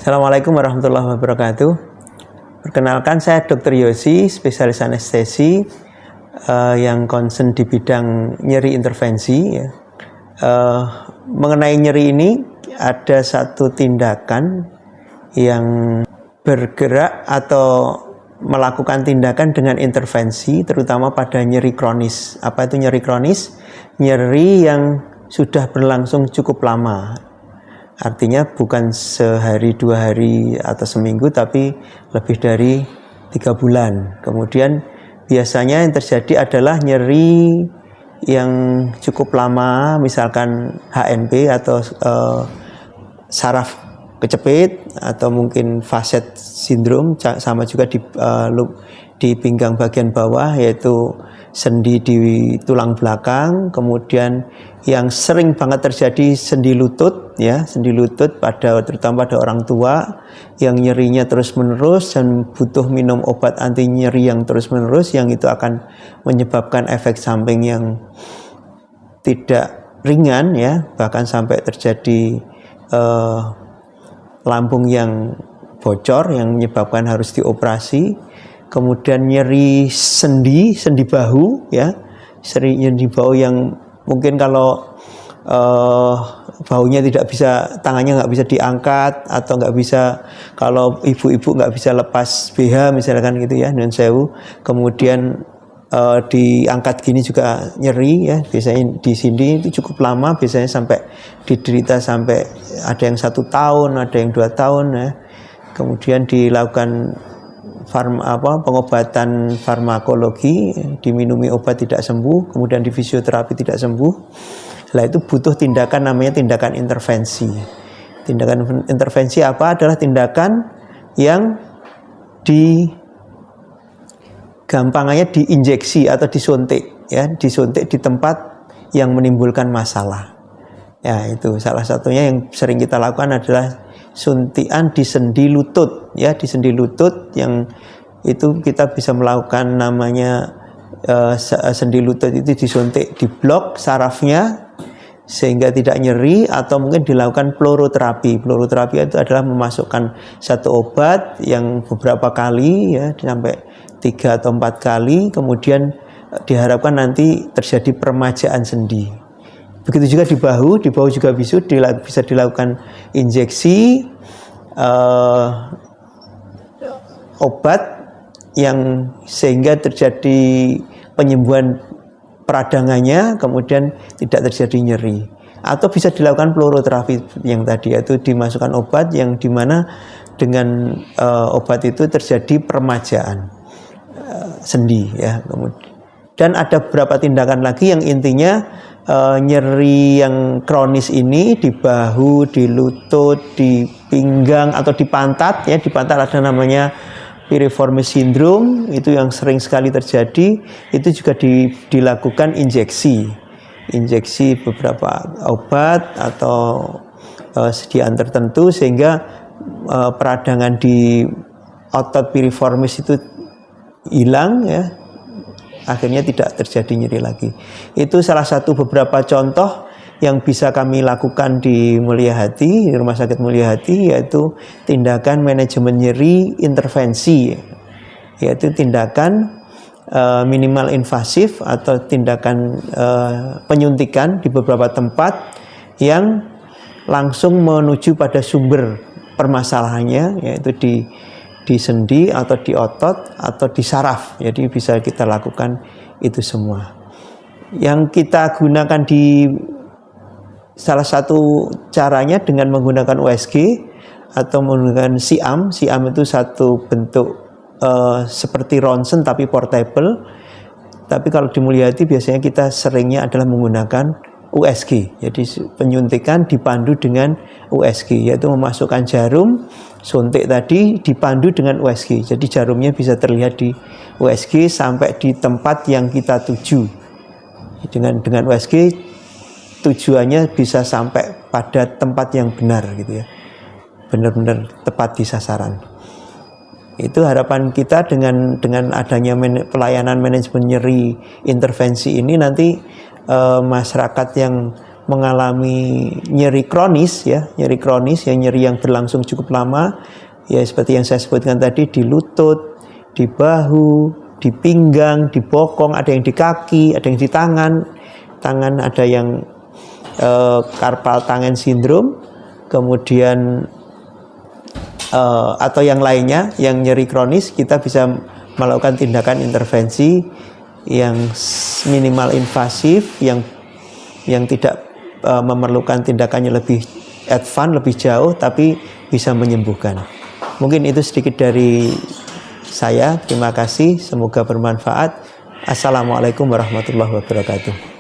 Assalamualaikum warahmatullahi wabarakatuh. Perkenalkan, saya Dr. Yosi, spesialis anestesi yang concern di bidang nyeri intervensi. Mengenai nyeri ini, ada satu tindakan yang bergerak atau melakukan tindakan dengan intervensi, terutama pada nyeri kronis. Apa itu nyeri kronis? Nyeri yang sudah berlangsung cukup lama. Artinya bukan sehari, 2 hari, atau seminggu, tapi lebih dari 3 bulan. Kemudian biasanya yang terjadi adalah nyeri yang cukup lama, misalkan HNP atau saraf kecepit, atau mungkin facet syndrome, sama juga di pinggang bagian bawah, yaitu sendi di tulang belakang. Kemudian yang sering banget terjadi sendi lutut, ya, sendi lutut terutama pada orang tua yang nyerinya terus-menerus dan butuh minum obat anti nyeri yang terus-menerus, yang itu akan menyebabkan efek samping yang tidak ringan, ya, bahkan sampai terjadi lambung yang bocor yang menyebabkan harus dioperasi. Kemudian nyeri sendi bahu, ya, nyeri bahu yang mungkin kalau bahunya tidak bisa, tangannya nggak bisa diangkat, atau nggak bisa, kalau ibu-ibu nggak bisa lepas BH misalkan gitu, ya, non sewu. Kemudian diangkat gini juga nyeri, ya, biasanya di sini itu cukup lama, biasanya sampai diderita sampai ada yang 1 tahun, ada yang 2 tahun, ya. Kemudian dilakukan pengobatan farmakologi, diminumi obat tidak sembuh, kemudian di fisioterapi tidak sembuh. Setelah itu butuh tindakan namanya tindakan intervensi. Tindakan intervensi apa? Adalah tindakan yang gampangannya diinjeksi atau disuntik, ya, disuntik di tempat yang menimbulkan masalah. Ya, itu salah satunya yang sering kita lakukan adalah suntikan di sendi lutut, ya, di sendi lutut, yang itu kita bisa melakukan namanya sendi lutut itu disuntik, diblok sarafnya sehingga tidak nyeri, atau mungkin dilakukan ploroterapi. Ploroterapi itu adalah memasukkan satu obat yang beberapa kali, ya, sampai 3 atau 4 kali, kemudian diharapkan nanti terjadi peremajaan sendi. Begitu juga di bahu juga bisa dilakukan injeksi obat yang sehingga terjadi penyembuhan peradangannya, kemudian tidak terjadi nyeri. Atau bisa dilakukan ploroterapi yang tadi, yaitu dimasukkan obat yang dimana dengan obat itu terjadi peremajaan sendi, ya. Dan ada beberapa tindakan lagi yang intinya nyeri yang kronis ini di bahu, di lutut, di pinggang atau di pantat, ya, di pantat ada namanya piriformis syndrome, itu yang sering sekali terjadi. Itu juga dilakukan injeksi beberapa obat atau sediaan tertentu sehingga peradangan di otot piriformis itu hilang, ya, akhirnya tidak terjadi nyeri lagi. Itu salah satu beberapa contoh yang bisa kami lakukan di Mulyahati, di Rumah Sakit Mulyahati, yaitu tindakan manajemen nyeri intervensi, yaitu tindakan minimal invasif atau tindakan penyuntikan di beberapa tempat yang langsung menuju pada sumber permasalahannya, yaitu di sendi atau di otot atau di saraf. Jadi bisa kita lakukan itu semua. Yang kita gunakan di salah satu caranya dengan menggunakan USG atau menggunakan SIAM. SIAM itu satu bentuk seperti ronsen tapi portable. Tapi kalau di Mulyahati biasanya kita seringnya adalah menggunakan USG. Jadi penyuntikan dipandu dengan USG, yaitu memasukkan jarum suntik tadi dipandu dengan USG. Jadi jarumnya bisa terlihat di USG sampai di tempat yang kita tuju. Dengan USG tujuannya bisa sampai pada tempat yang benar, gitu, ya, benar-benar tepat di sasaran. Itu harapan kita dengan adanya pelayanan manajemen nyeri intervensi ini, nanti masyarakat yang mengalami nyeri kronis ya, nyeri kronis yang nyeri yang berlangsung cukup lama ya, seperti yang saya sebutkan tadi, di lutut, di bahu, di pinggang, di bokong, ada yang di kaki, ada yang di tangan ada yang carpal tunnel syndrome, kemudian atau yang lainnya yang nyeri kronis, kita bisa melakukan tindakan intervensi yang minimal invasif, yang tidak memerlukan tindakannya lebih advance, lebih jauh, tapi bisa menyembuhkan. Mungkin itu sedikit dari saya. Terima kasih, semoga bermanfaat. Assalamualaikum warahmatullahi wabarakatuh.